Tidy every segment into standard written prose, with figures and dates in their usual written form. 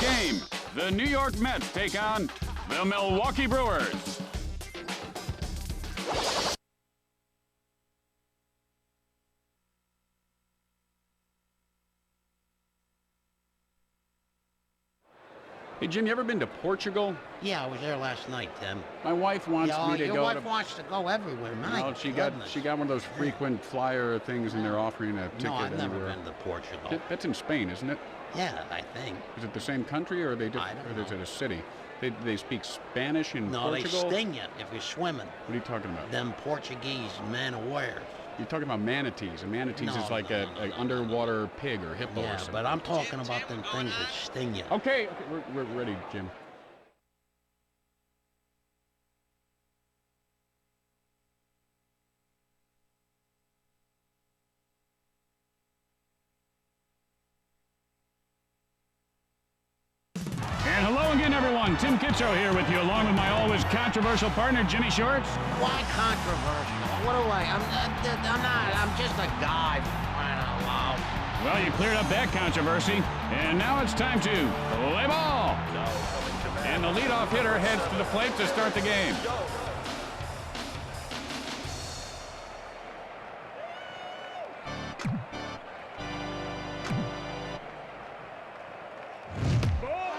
game. The New York Mets take on the Milwaukee Brewers. Hey, Jim, you ever been to Portugal? Yeah, I was there last night, Tim. My wife wants me to go. Your wife wants to go everywhere, man. No, she got one of those frequent flyer things, and they're offering a ticket. No, I've never anywhere. been to Portugal. That's in Spain, isn't it? Yeah, I think. Is it the same country, or are they different? Or is it a city? They speak Spanish in Portugal? No, they sting you if you're swimming. What are you talking about? Them Portuguese man of wares. You're talking about manatees. A manatee is like an underwater pig or hippo or something. Yeah, but I'm talking about them things that sting you. Okay, we're ready, Jim. And hello again, everyone. Tim Kitcho here with you, along with my always controversial partner, Jimmy Shorts. Why controversial? What do I'm not. I'm just a guy, crying out loud. Well, you cleared up that controversy, and now it's time to play ball. And the leadoff hitter heads to the plate to start the game.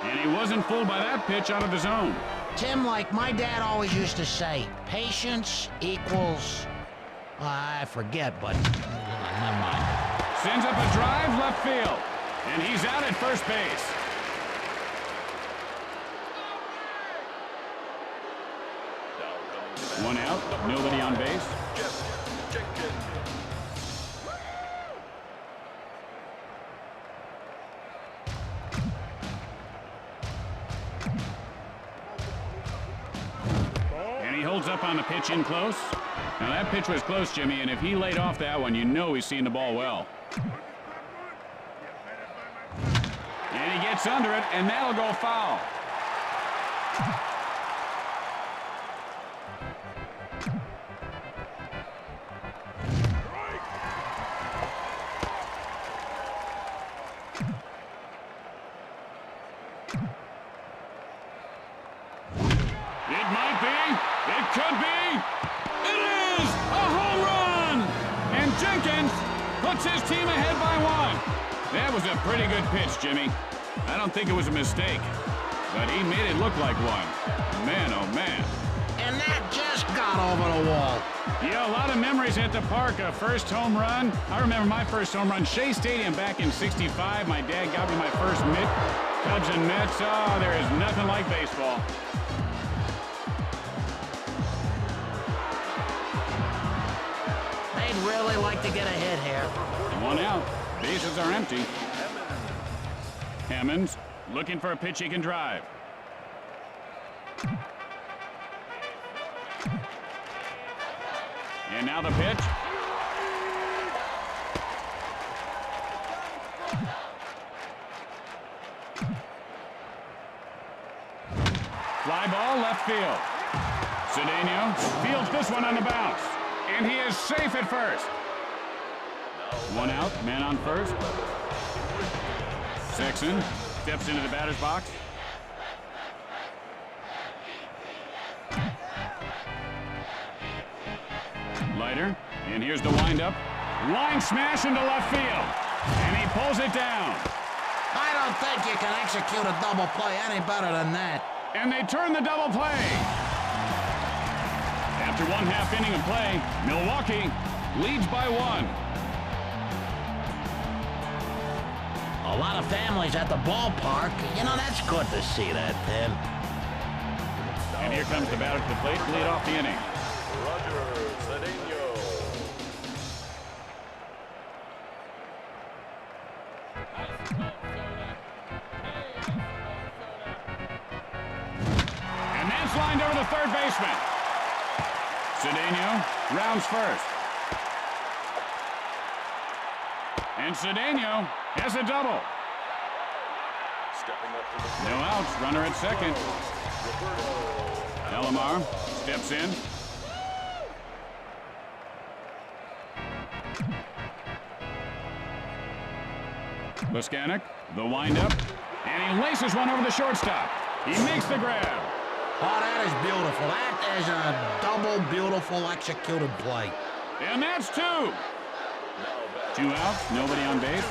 And he wasn't fooled by that pitch out of the zone. Tim, like my dad always used to say, patience equals... I forget, but never mind. Sends up a drive left field, and he's out at first base. One out, nobody on base. And he holds up on the pitch in close. Now that pitch was close, Jimmy, and if he laid off that one, you know he's seen the ball well. And he gets under it, and that'll go foul. It might be. It could be. It is a home run! And Jenkins puts his team ahead by one. That was a pretty good pitch, Jimmy. I don't think it was a mistake, but he made it look like one. Man, oh man. And that just got over the wall. Yeah, a lot of memories at the park. A first home run. I remember my first home run, Shea Stadium back in '65. My dad got me my first mitt. Cubs and Mets. Oh, there is nothing like baseball. They'd really like to get a hit here. One out. Bases are empty. Hammonds looking for a pitch he can drive. And now the pitch. Fly ball left field. Cedeno fields this one on the bounce. And he is safe at first. One out, man on first. Sexton steps into the batter's box. Leiter, and here's the windup. Line smash into left field. And he pulls it down. I don't think you can execute a double play any better than that. And they turn the double play. After one half inning of play, Milwaukee leads by one. A lot of families at the ballpark. You know, that's good to see that, Tim. And here comes the batter to the plate to lead off the inning. And that's lined over the third baseman. Cedeno rounds first. And Cedeno has a double. No outs, runner at second. Alomar steps in. Boskanek, the windup, and he laces one over the shortstop. He makes the grab. Oh, that is beautiful. That is a double beautiful executed play. And that's 2. 2 outs, nobody on base.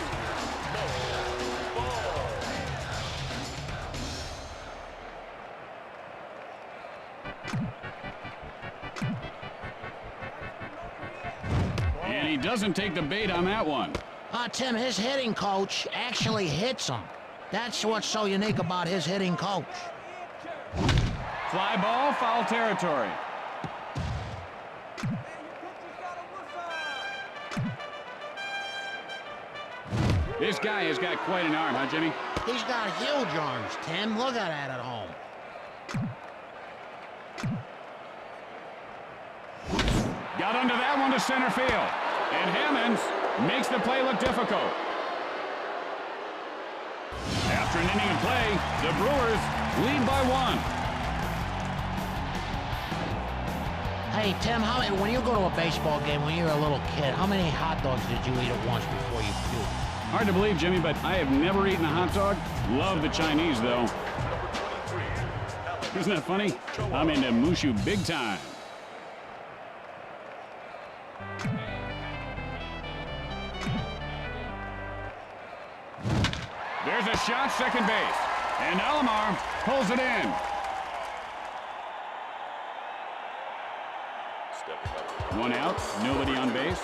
And he doesn't take the bait on that one. Tim, his hitting coach actually hits him. That's what's so unique about his hitting coach. Fly ball, foul territory. This guy has got quite an arm, huh, Jimmy? He's got huge arms, Tim. Look at that at home. Got under that one to center field. And Hammonds makes the play look difficult. After an inning of play, the Brewers lead by 1. Hey, Tim, when you go to a baseball game when you're a little kid, how many hot dogs did you eat at once before you puked? Hard to believe, Jimmy, but I have never eaten a hot dog. Love the Chinese, though. Isn't that funny? I'm into Mushu big time. There's a shot, second base. And Alomar pulls it in. One out, nobody on base.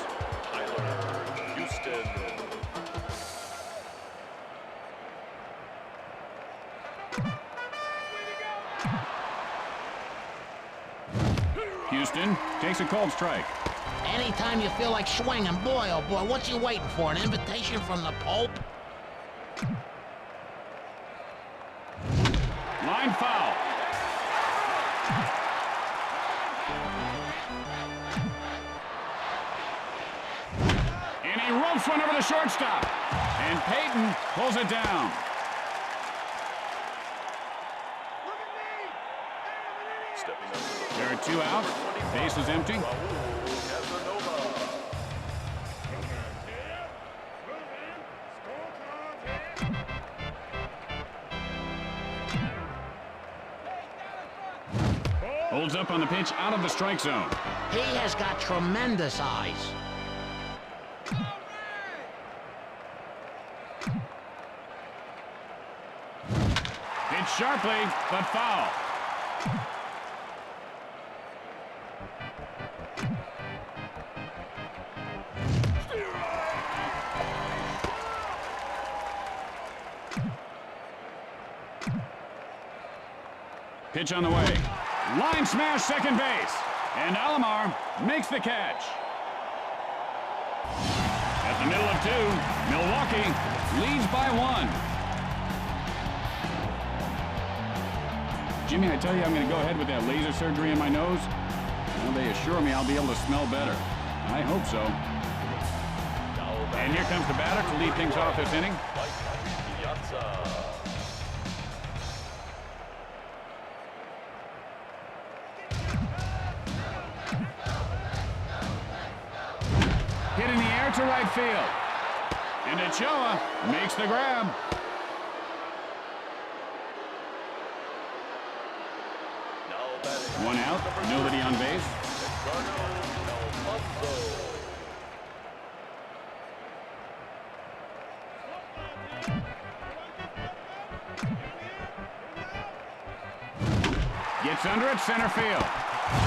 Houston takes a cold strike. Anytime you feel like swinging, boy, oh boy, what's he waiting for? An invitation from the Pope? Line foul. And he ropes one over the shortstop. And Payton pulls it down. There are 2 outs. Base is empty. Holds up on the pitch out of the strike zone. He has got tremendous eyes. Hit sharply, but foul. Pitch on the way. Line smash, second base. And Alomar makes the catch. At the middle of 2, Milwaukee leads by 1. Jimmy, I tell you, I'm going to go ahead with that laser surgery in my nose. Well, they assure me I'll be able to smell better. I hope so. And here comes the batter to lead things off this inning. Hit in the air to right field. And Ochoa makes the grab. One out, nobody on base. Gets under it, center field.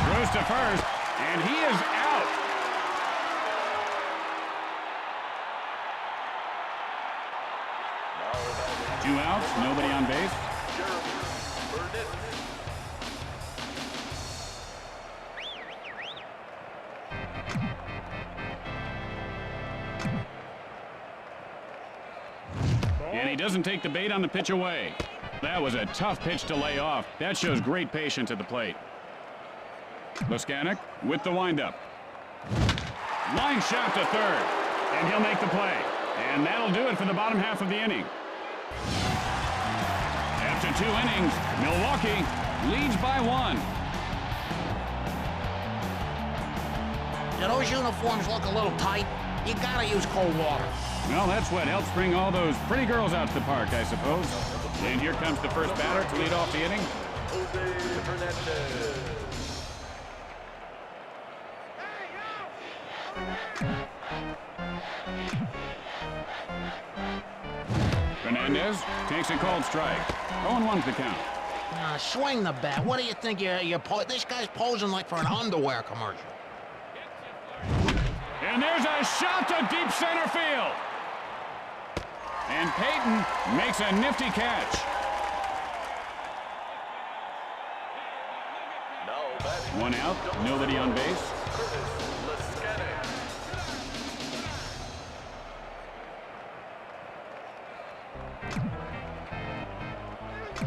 Throws to first, and he is out. Two outs, nobody on base. And he doesn't take the bait on the pitch away. That was a tough pitch to lay off. That shows great patience at the plate. Leskanic with the windup. Line shot to third. And he'll make the play. And that'll do it for the bottom half of the inning. After 2 innings, Milwaukee leads by 1. Do those uniforms look a little tight? You gotta use cold water. Well, that's what helps bring all those pretty girls out to the park, I suppose. And here comes the first batter to lead off the inning. Hernandez takes a called strike. 0-1's the count. Swing the bat. What do you think this guy's posing like for an underwear commercial? And there's a shot to deep center field. And Payton makes a nifty catch. One out, nobody on base.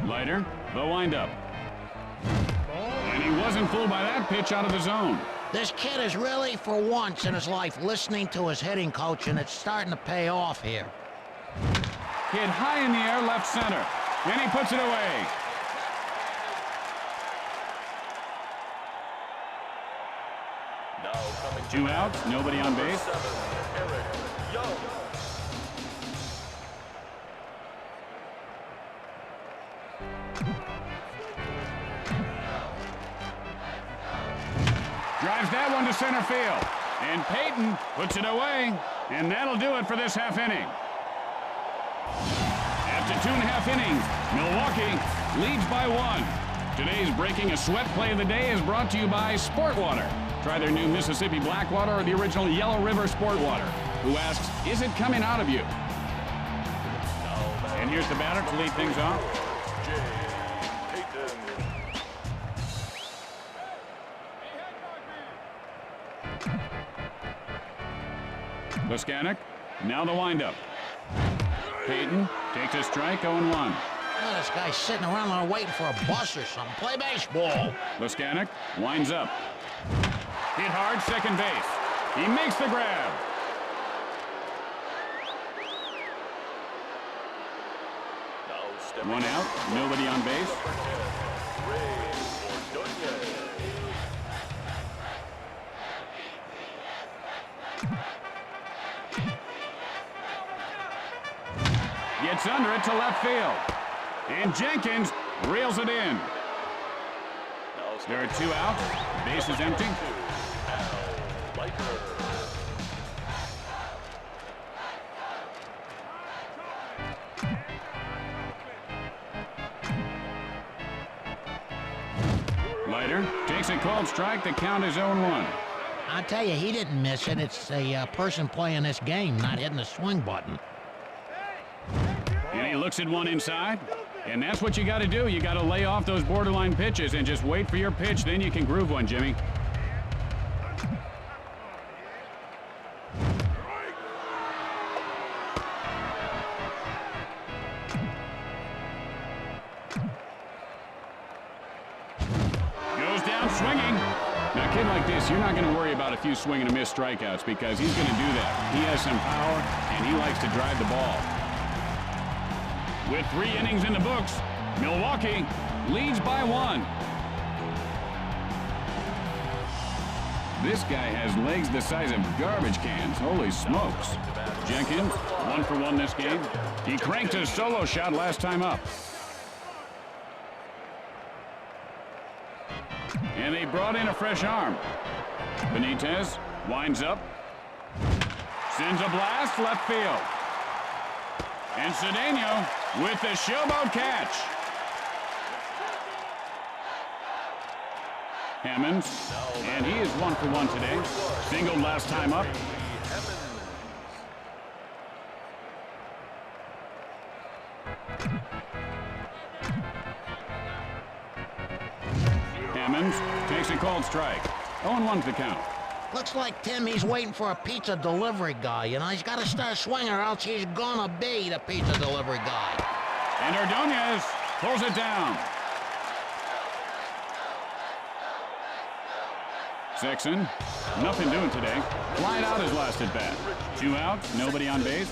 Leiter, the windup. And he wasn't fooled by that pitch out of the zone. This kid is really, for once in his life, listening to his hitting coach, and it's starting to pay off here. Hit high in the air, left center. And he puts it away. Two outs, nobody on base. Drives that one to center field. And Payton puts it away. And that'll do it for this half inning. After 2.5 innings, Milwaukee leads by 1. Today's Breaking a Sweat play of the day is brought to you by Sport Water. Try their new Mississippi Blackwater or the original Yellow River Sport Water. Who asks, is it coming out of you? And here's the batter to lead things off. Buskanek, now the windup. Payton takes a strike, 0-1. Oh, this guy's sitting around there waiting for a bus or something. Play baseball. Buskanek winds up. Hit hard, second base. He makes the grab. One out, nobody on base. Gets under it to left field. And Jenkins reels it in. There are 2 outs. Base is empty. Leiter takes a called strike. The count is 0-1. I tell you, he didn't miss it. It's a person playing this game, not hitting the swing button. And he looks at one inside. And that's what you got to do. You got to lay off those borderline pitches and just wait for your pitch. Then you can groove one, Jimmy. Goes down swinging. Now, a kid like this, you're not going to worry about a few swing and a miss strikeouts because he's going to do that. He has some power, and he likes to drive the ball. With 3 innings in the books, Milwaukee leads by 1. This guy has legs the size of garbage cans. Holy smokes. Jenkins, 1 for 1 this game. He cranked his solo shot last time up. And they brought in a fresh arm. Benitez winds up. Sends a blast left field. And Cedeno with the showboat catch. Hammonds, and he is 1 for 1 today. Singled last time up. Hammonds takes a called strike. 0-1's the count. Looks like, Tim, he's waiting for a pizza delivery guy. You know, he's got to start swinging or else he's gonna be the pizza delivery guy. And Ordonez pulls it down. Sexton, nothing doing today. Flied out his last at bat. 2 outs, nobody on base.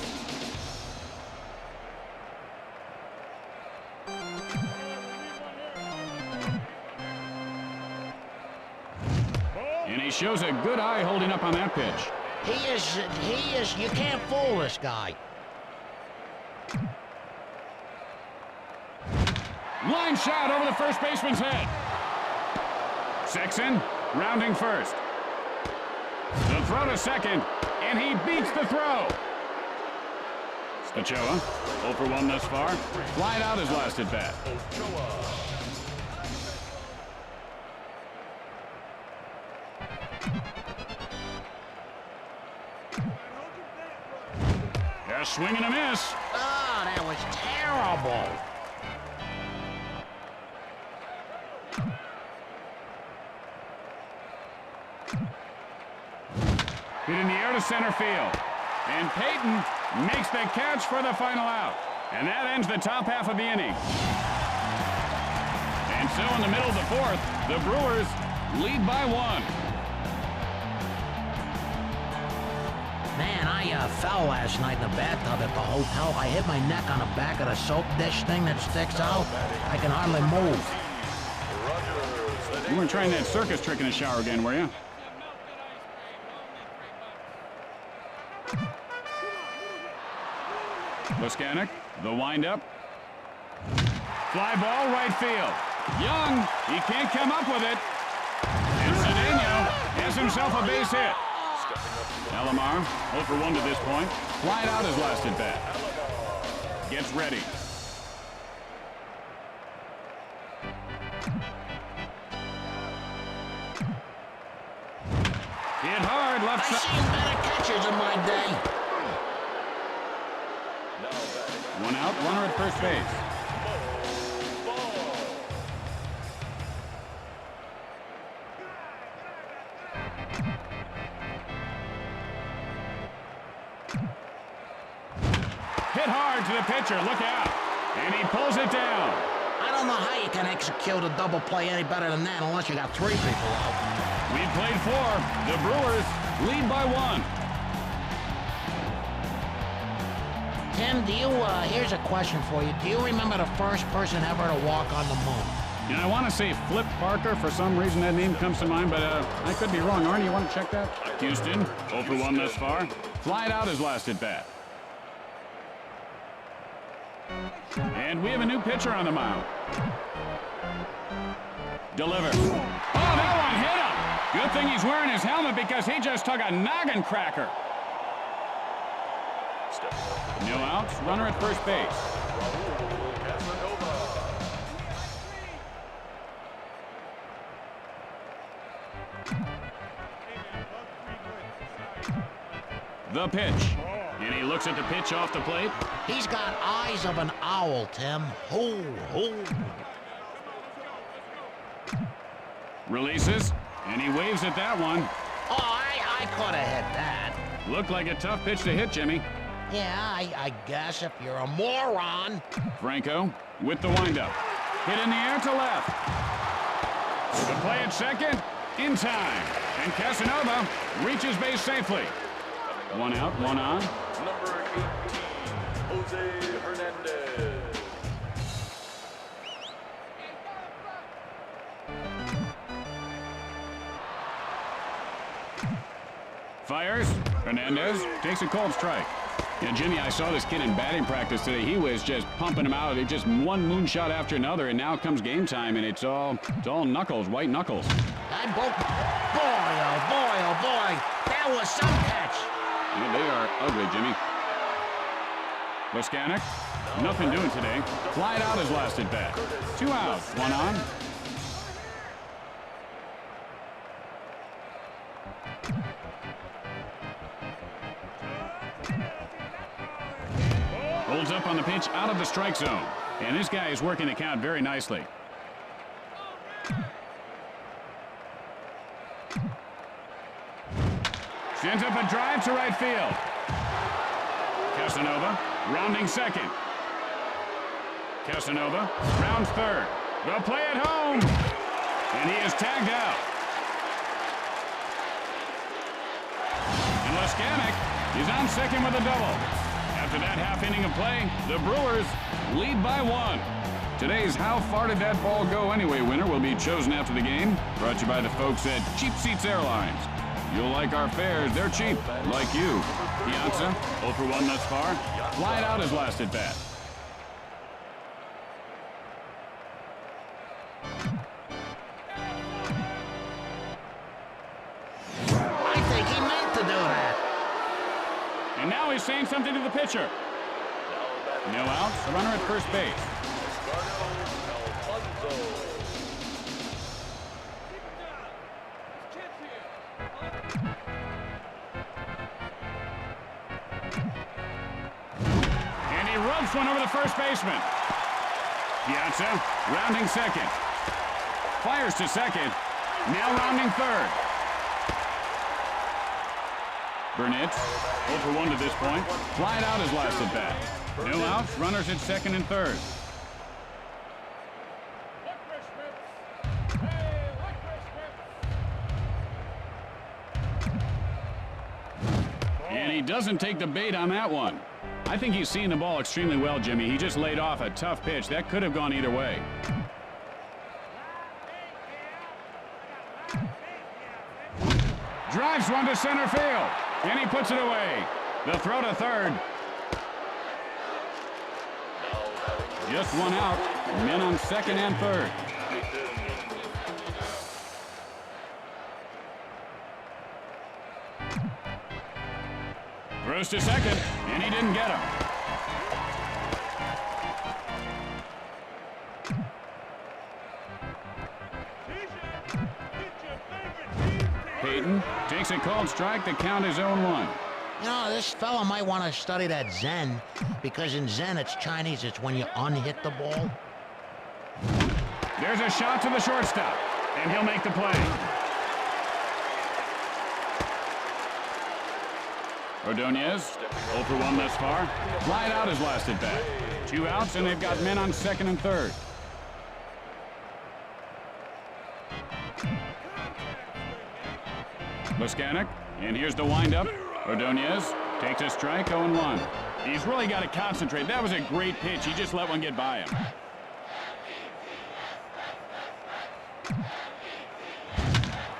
And he shows a good eye holding up on that pitch. He is, you can't fool this guy. Line shot over the first baseman's head. Sexton rounding first. The throw to second, and he beats the throw. Ochoa, 0 for 1 thus far. Flied out his last at bat. A swing and a miss. Oh, that was terrible. Hit in the air to center field. And Payton makes the catch for the final out. And that ends the top half of the inning. And so in the middle of the fourth, the Brewers lead by 1. Man, I fell last night in the bathtub at the hotel. I hit my neck on the back of the soap dish thing that sticks out. I can hardly move. You weren't trying that circus trick in the shower again, were you? Boskanek, the windup. Fly ball, right field. Young, he can't come up with it. And Cedeno has himself a base hit. Alomar, 0 for 1 to this point. Flied out his last at bat. Gets ready. Hit hard, left I've side. seen better catchers in my day. 1 out, runner at first base. Hit hard to the pitcher, look out. And he pulls it down. I don't know how you can execute a double play any better than that unless you got 3 people out. We've played 4. The Brewers lead by 1. Tim, here's a question for you. Do you remember the first person ever to walk on the moon? You know, I want to say Flip Parker. For some reason, that name comes to mind, but I could be wrong. Arnie, you want to check that? Houston, 0 for 1 thus far. Flied out his last at bat. And we have a new pitcher on the mound. Deliver. Oh, that one hit him. Good thing he's wearing his helmet because he just took a noggin cracker. No outs, runner at first base. The pitch. And he looks at the pitch off the plate. He's got eyes of an owl, Tim. Hoo, hoo. Releases, and he waves at that one. Oh, I could have hit that. Looked like a tough pitch to hit, Jimmy. Yeah, I guess if you're a moron. Franco with the windup. Hit in the air to left. The play at second, in time. And Casanova reaches base safely. 1 out, 1 on. Number 18, Jose Hernandez. Fires. Hernandez takes a cold strike. Yeah, Jimmy, I saw this kid in batting practice today. He was just pumping him out. It just one moonshot after another, and now comes game time, and it's all knuckles, white knuckles. I broke. Boy, oh boy, oh boy. That was some catch. Yeah, they are ugly, Jimmy. Boskanek, nothing doing today. Flied out his last at bat. 2 outs, 1 on. Holds up on the pitch out of the strike zone. And this guy is working the count very nicely. Sends up a drive to right field. Casanova rounding second. Casanova rounds third. The play at home. And he is tagged out. And Boskanek is on second with a double. After that half inning of play, the Brewers lead by 1. Today's How Far Did That Ball Go Anyway winner will be chosen after the game. Brought to you by the folks at Cheap Seats Airlines. You'll like our fares. They're cheap, like you. Piazza, 0 for 1 thus far. Flied out his last at bat. saying something to the pitcher. No outs. Runner at first base. And he rubs one over the first baseman. Piazza rounding second. Fires to second. Now rounding third. Burnett, 0 for 1 to this point. Flied out his last at bat. No outs, runners at second and third. And he doesn't take the bait on that one. I think he's seen the ball extremely well, Jimmy. He just laid off a tough pitch. That could have gone either way. Drives one to center field, and he puts it away. The throw to third. Just one out. Men on second and third. Throws to second, and he didn't get him. Peyton takes a called strike. The count is 0-1. You know, this fella might want to study that Zen, because in Zen it's Chinese. It's when you unhit the ball. There's a shot to the shortstop, and he'll make the play. Ordonez, 0 for 1 thus far. Flied out his last at bat. 2 outs, and they've got men on second and third. Boskanek, and here's the windup. Ordonez takes a strike, 0-1. He's really got to concentrate. That was a great pitch. He just let one get by him.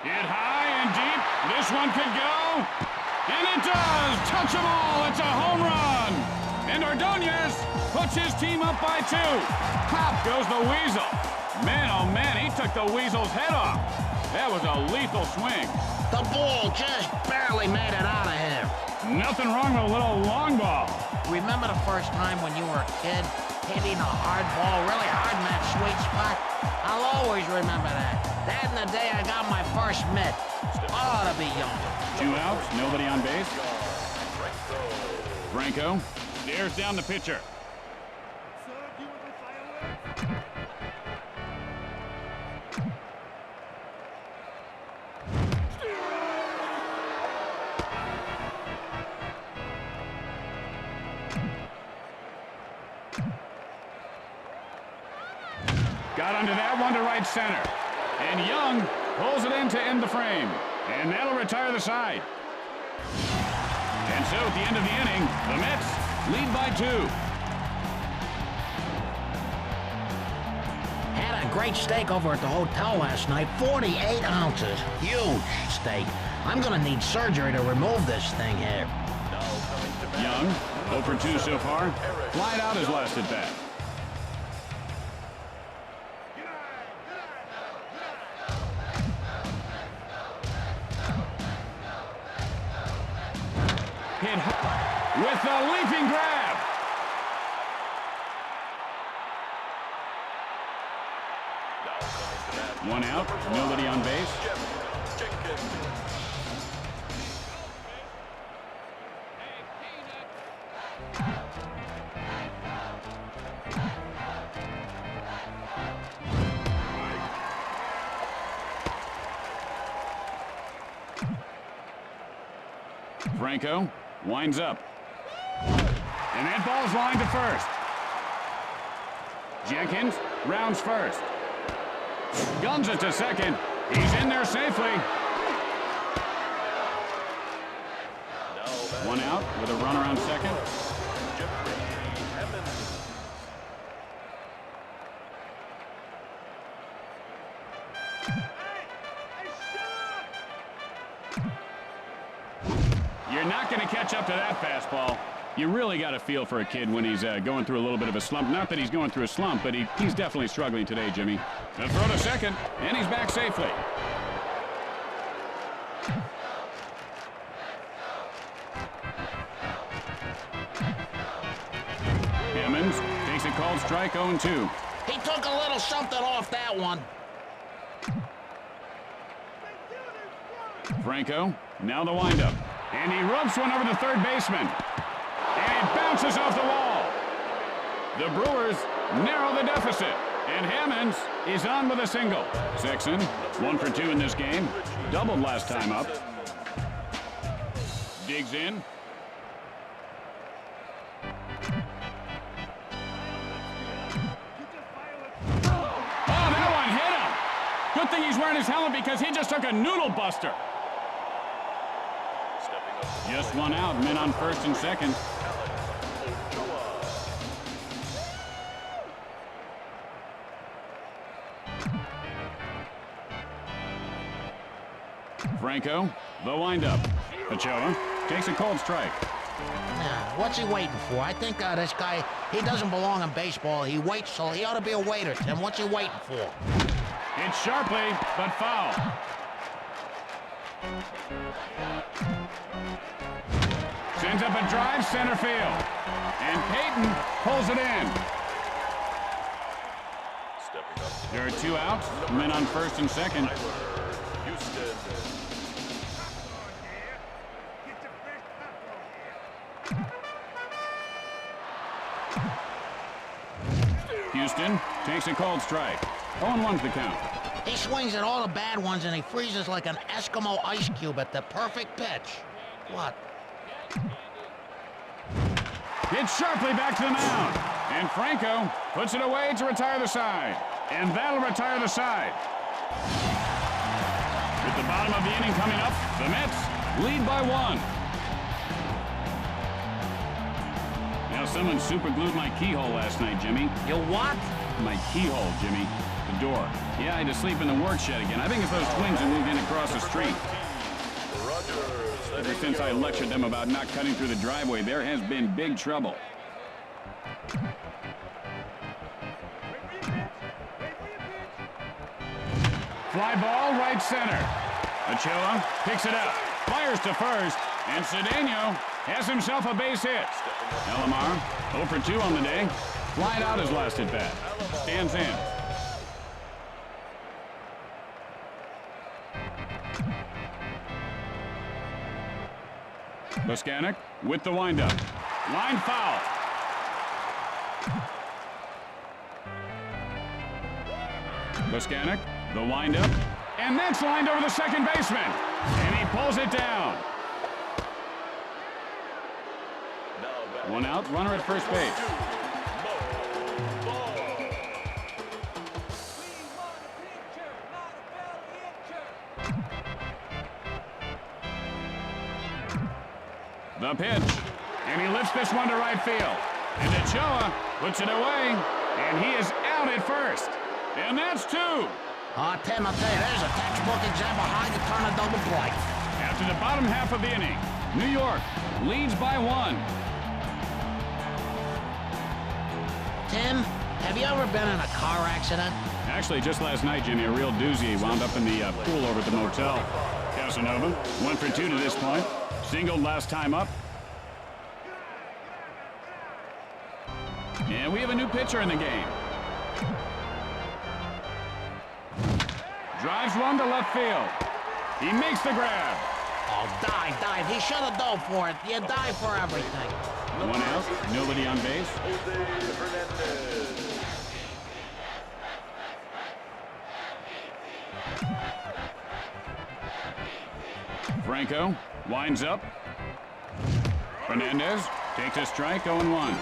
Hit high and deep. This one could go. And it does. Touch them all. It's a home run. And Ordonez puts his team up by 2. Pop goes the Weasel. Man, oh man, he took the Weasel's head off. That was a lethal swing. The ball just barely made it out of here. Nothing wrong with a little long ball. Remember the first time when you were a kid hitting a hard ball really hard in that sweet spot? I'll always remember that. That and the day I got my first mitt. Ought to be young. 2 outs, nobody on base. Franco stares down the pitcher. Got under that one to right center. And Young pulls it in to end the frame. And that'll retire the side. And so at the end of the inning, the Mets lead by 2. Had a great steak over at the hotel last night. 48 ounces. Huge steak. I'm going to need surgery to remove this thing here. Young, 0 for 2 so far. Flied out his last at bat. Hit with the leaping grab. One out, nobody on base. Franco winds up. And that ball's lined to first. Jenkins rounds first. Guns it to second. He's in there safely. 1 out with a runner on second. You're not going to catch up to that fastball. You really got to feel for a kid when he's going through a little bit of a slump. Not that he's going through a slump, but he's definitely struggling today, Jimmy. The throw to second, and he's back safely. called strike 0-2. He took a little something off that one. Franco, now the windup. And he rubs one over the third baseman. And it bounces off the wall. The Brewers narrow the deficit. And Hammonds is on with a single. Sexton, 1 for 2 in this game. Doubled last time up. Digs in. Oh, that one hit him. Good thing he's wearing his helmet because he just took a noodle buster. Just one out, men on first and second. Franco, the windup. Ochoa takes a cold strike. Now, what's he waiting for? I think this guy, he doesn't belong in baseball. He waits till he ought to be a waiter, Tim. What's he waiting for? It's sharply, but foul. Sends up a drive center field. And Payton pulls it in. There are 2 outs, men on first and second. Houston takes a cold strike. 0-1's the count. He swings at all the bad ones and he freezes like an Eskimo ice cube at the perfect pitch. What? Hit sharply back to the mound. And Franco puts it away to retire the side. And that'll retire the side. With the bottom of the inning coming up, the Mets lead by 1. Now someone super glued my keyhole last night, Jimmy. You what? My keyhole, Jimmy. The door. Yeah, I had to sleep in the work shed again. I think it's those twins who moved in across the street. Ever since I lectured them about not cutting through the driveway, there has been big trouble. Fly ball, right center. Ochoa picks it up, fires to first, and Cedeno has himself a base hit. Alomar, 0 for 2 on the day. Flied out his last at bat. Stands in. Boskanek with the windup. Line foul. Boskanek, the windup. And that's lined over the second baseman. And he pulls it down. 1 out, runner at first base. The pitch, and he lifts this one to right field. And Ochoa puts it away, and he is out at first. And that's 2. Tim, I'll tell you, there's a textbook example of how you turn a double play. After the bottom half of the inning, New York leads by 1. Tim, have you ever been in a car accident? Actually, just last night, Jimmy, a real doozy. Wound up in the pool over at the motel. Casanova, 1 for 2 to this point. Singled last time up. And we have a new pitcher in the game. Drives one to left field. He makes the grab. Oh, dive. He should have dove for it. You dive for everything. 1 out, nobody on base. Franco winds up. Fernandez takes a strike, 0-1.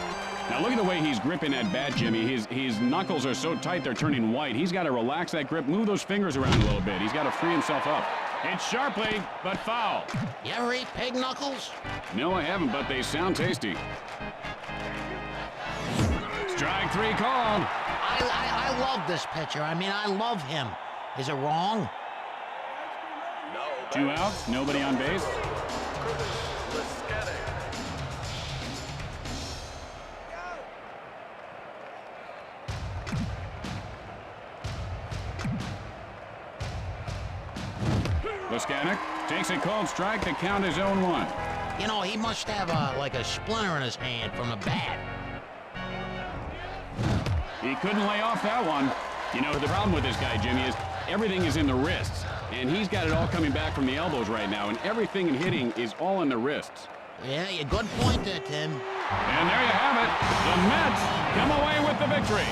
Now look at the way he's gripping that bat, Jimmy. His knuckles are so tight they're turning white. He's got to relax that grip, move those fingers around a little bit. He's got to free himself up. It's sharply, but foul. You ever eat pig knuckles? No, I haven't, but they sound tasty. Strike 3 called. I love this pitcher. I mean, I love him. Is it wrong? 2 outs, nobody on base. Boskanek takes a cold strike. The count is 0-1. You know, he must have like a splinter in his hand from the bat. He couldn't lay off that one. You know, the problem with this guy, Jimmy, is everything is in the wrists. And he's got it all coming back from the elbows right now, and everything in hitting is all in the wrists. Yeah, you good point there, Tim. And there you have it. The Mets come away with the victory.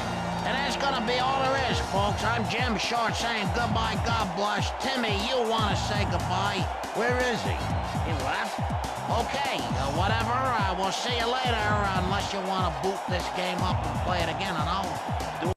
And that's gonna be all there is, folks. I'm Jim Short saying goodbye, God bless. Timmy, you wanna say goodbye? Where is he? He left? Okay, whatever. We'll see you later, unless you wanna boot this game up and play it again, and I'll do